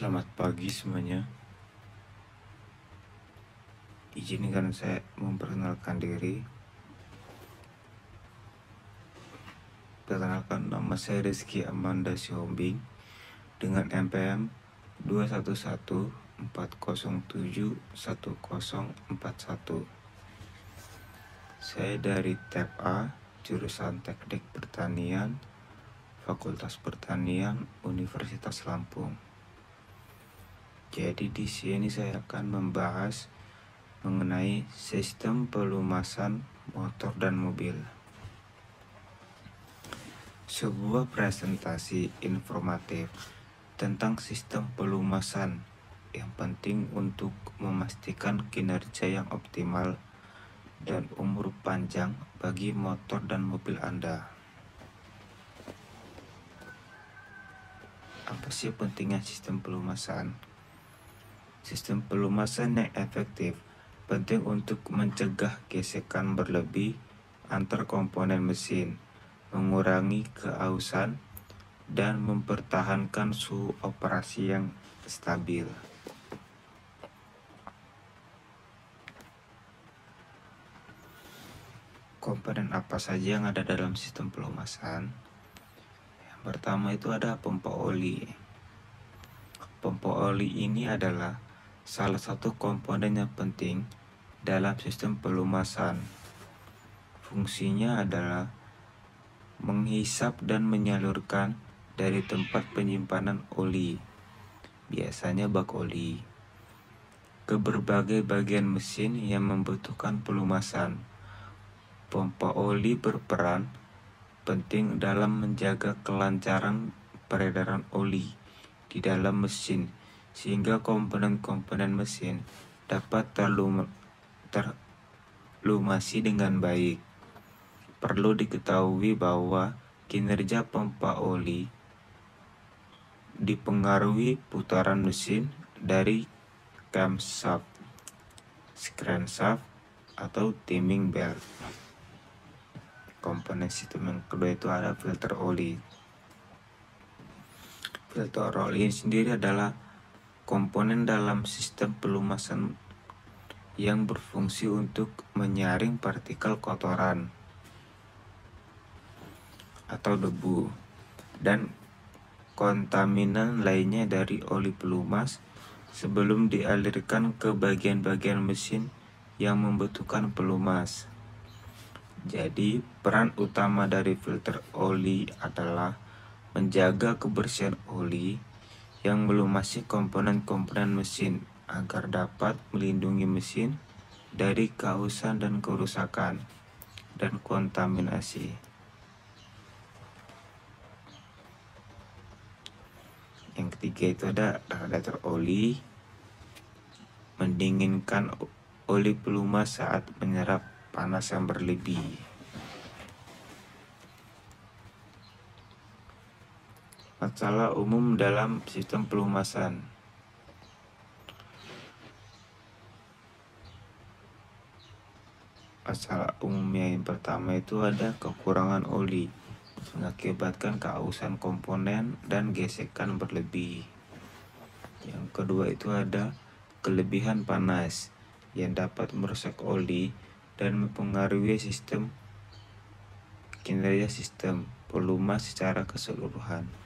Selamat pagi semuanya. Izinkan saya memperkenalkan diri. Perkenalkan, nama saya Rizky Amanda Siombing dengan NPM 2114071041. Saya dari TAP A, jurusan Teknik Pertanian, Fakultas Pertanian, Universitas Lampung. Jadi di sini saya akan membahas mengenai sistem pelumasan motor dan mobil. Sebuah presentasi informatif tentang sistem pelumasan yang penting untuk memastikan kinerja yang optimal dan umur panjang bagi motor dan mobil Anda. Apa sih pentingnya sistem pelumasan? Sistem pelumasan yang efektif penting untuk mencegah gesekan berlebih antar komponen mesin, mengurangi keausan, dan mempertahankan suhu operasi yang stabil. Komponen apa saja yang ada dalam sistem pelumasan? Yang pertama itu ada pompa oli. Pompa oli ini adalah salah satu komponen yang penting dalam sistem pelumasan. Fungsinya adalah menghisap dan menyalurkan dari tempat penyimpanan oli, biasanya bak oli, ke berbagai bagian mesin yang membutuhkan pelumasan. Pompa oli berperan penting dalam menjaga kelancaran peredaran oli di dalam mesin sehingga komponen-komponen mesin dapat terlumasi dengan baik. Perlu diketahui bahwa kinerja pompa oli dipengaruhi putaran mesin dari camshaft, crankshaft, atau timing belt. Komponen sistem yang kedua itu ada filter oli. Filter oli sendiri adalah komponen dalam sistem pelumasan yang berfungsi untuk menyaring partikel kotoran atau debu dan kontaminan lainnya dari oli pelumas sebelum dialirkan ke bagian-bagian mesin yang membutuhkan pelumas. Jadi, peran utama dari filter oli adalah menjaga kebersihan oli yang melumasi komponen-komponen mesin agar dapat melindungi mesin dari keausan dan kerusakan dan kontaminasi. Yang ketiga itu ada radiator oli, mendinginkan oli pelumas saat menyerap panas yang berlebih. Masalah umum dalam sistem pelumasan. Masalah umumnya yang pertama itu ada kekurangan oli, mengakibatkan keausan komponen dan gesekan berlebih. Yang kedua itu ada kelebihan panas yang dapat merusak oli dan mempengaruhi kinerja sistem pelumas secara keseluruhan.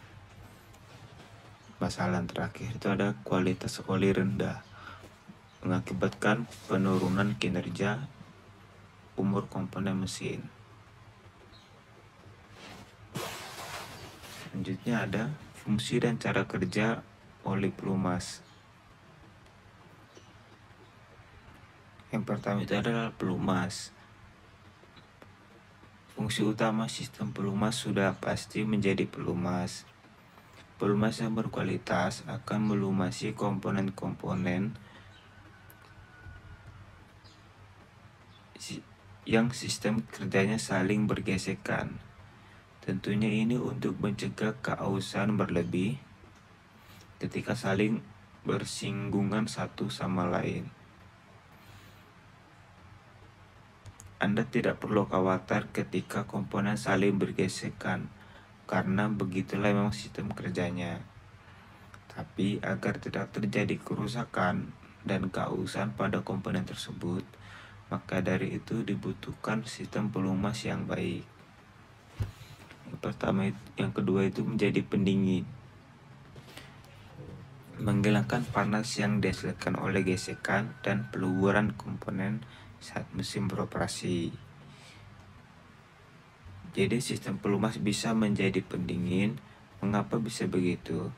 Masalah yang terakhir itu ada kualitas oli rendah, mengakibatkan penurunan kinerja umur komponen mesin. Selanjutnya ada fungsi dan cara kerja oli pelumas. Yang pertama itu adalah pelumas. Fungsi utama sistem pelumas sudah pasti menjadi pelumas. Pelumas yang berkualitas akan melumasi komponen-komponen yang sistem kerjanya saling bergesekan. Tentunya ini untuk mencegah keausan berlebih ketika saling bersinggungan satu sama lain. Anda tidak perlu khawatir ketika komponen saling bergesekan, karena begitulah memang sistem kerjanya. Tapi agar tidak terjadi kerusakan dan keausan pada komponen tersebut, maka dari itu dibutuhkan sistem pelumas yang baik. Yang kedua itu menjadi pendingin, menghilangkan panas yang dihasilkan oleh gesekan dan peluruan komponen saat mesin beroperasi. Jadi sistem pelumas bisa menjadi pendingin. Mengapa bisa begitu?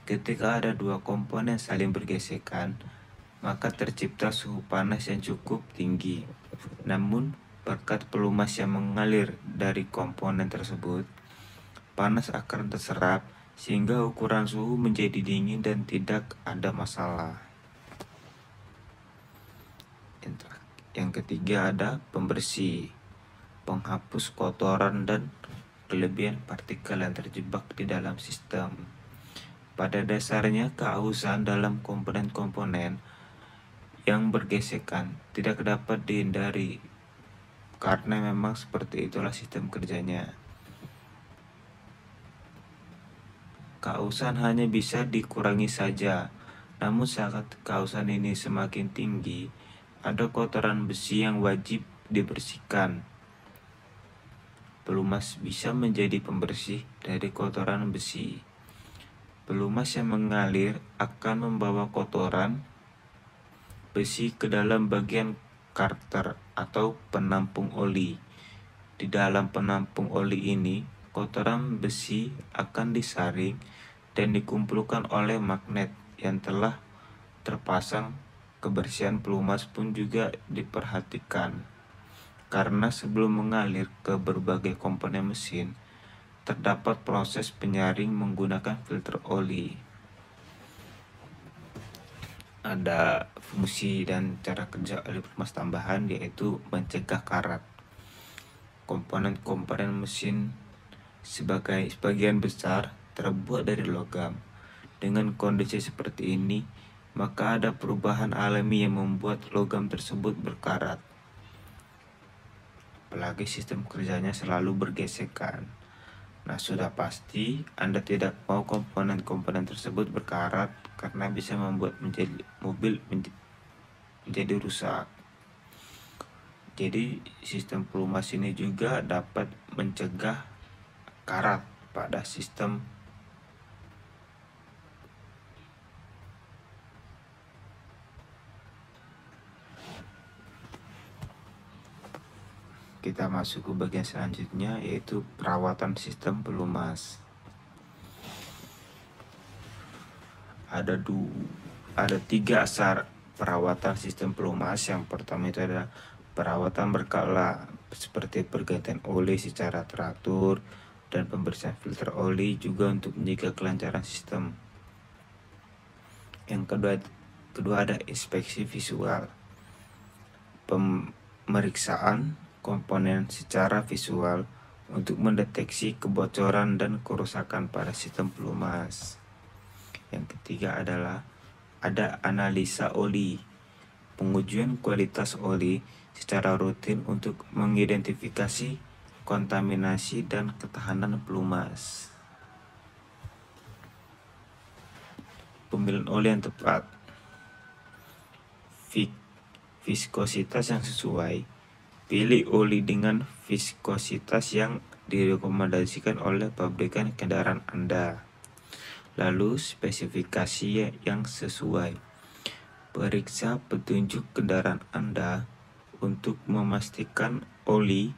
Ketika ada dua komponen saling bergesekan, maka tercipta suhu panas yang cukup tinggi. Namun, berkat pelumas yang mengalir dari komponen tersebut, panas akan terserap sehingga ukuran suhu menjadi dingin dan tidak ada masalah. Yang ketiga ada pembersih, penghapus kotoran dan kelebihan partikel yang terjebak di dalam sistem. Pada dasarnya, keausan dalam komponen-komponen yang bergesekan tidak dapat dihindari karena memang seperti itulah sistem kerjanya. Keausan hanya bisa dikurangi saja, namun saat keausan ini semakin tinggi, ada kotoran besi yang wajib dibersihkan. Pelumas bisa menjadi pembersih dari kotoran besi. Pelumas yang mengalir akan membawa kotoran besi ke dalam bagian karter atau penampung oli. Di dalam penampung oli ini, kotoran besi akan disaring dan dikumpulkan oleh magnet yang telah terpasang. Kebersihan pelumas pun juga diperhatikan, karena sebelum mengalir ke berbagai komponen mesin, terdapat proses penyaring menggunakan filter oli. Ada fungsi dan cara kerja oli pelumas tambahan, yaitu mencegah karat. Komponen-komponen mesin sebagian besar terbuat dari logam. Dengan kondisi seperti ini, maka ada perubahan alami yang membuat logam tersebut berkarat. Apalagi sistem kerjanya selalu bergesekan. Nah, sudah pasti Anda tidak mau komponen-komponen tersebut berkarat karena bisa membuat mobil menjadi rusak. Jadi sistem pelumas ini juga dapat mencegah karat pada sistem. Kita masuk ke bagian selanjutnya, yaitu perawatan sistem pelumas. Ada 3 asar perawatan sistem pelumas. Yang pertama itu adalah perawatan berkala, seperti pergantian oli secara teratur dan pembersihan filter oli juga untuk menjaga kelancaran sistem. Yang kedua ada inspeksi visual, pemeriksaan komponen secara visual untuk mendeteksi kebocoran dan kerusakan pada sistem pelumas. Yang ketiga adalah ada analisa oli, pengujian kualitas oli secara rutin untuk mengidentifikasi kontaminasi dan ketahanan pelumas. Pemilihan oli yang tepat, viskositas yang sesuai. Pilih oli dengan viskositas yang direkomendasikan oleh pabrikan kendaraan Anda. Lalu spesifikasi yang sesuai. Periksa petunjuk kendaraan Anda untuk memastikan oli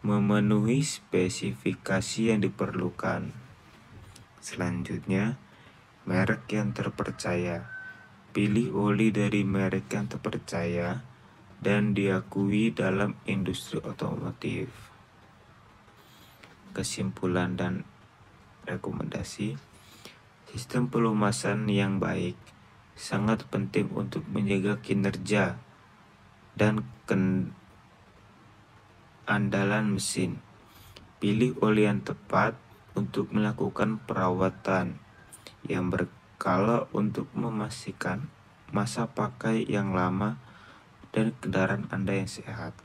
memenuhi spesifikasi yang diperlukan. Selanjutnya, merek yang terpercaya. Pilih oli dari merek yang terpercaya dan diakui dalam industri otomotif. Kesimpulan dan rekomendasi, sistem pelumasan yang baik sangat penting untuk menjaga kinerja dan andalan mesin. Pilih oli yang tepat untuk melakukan perawatan yang berkala untuk memastikan masa pakai yang lama dan kendaraan Anda yang sehat.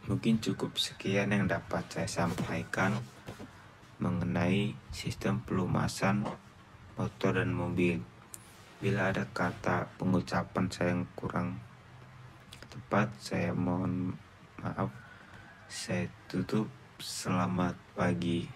Mungkin cukup sekian yang dapat saya sampaikan mengenai sistem pelumasan motor dan mobil. Bila ada kata pengucapan saya yang kurang tepat, saya mohon maaf. Saya tutup. Selamat pagi.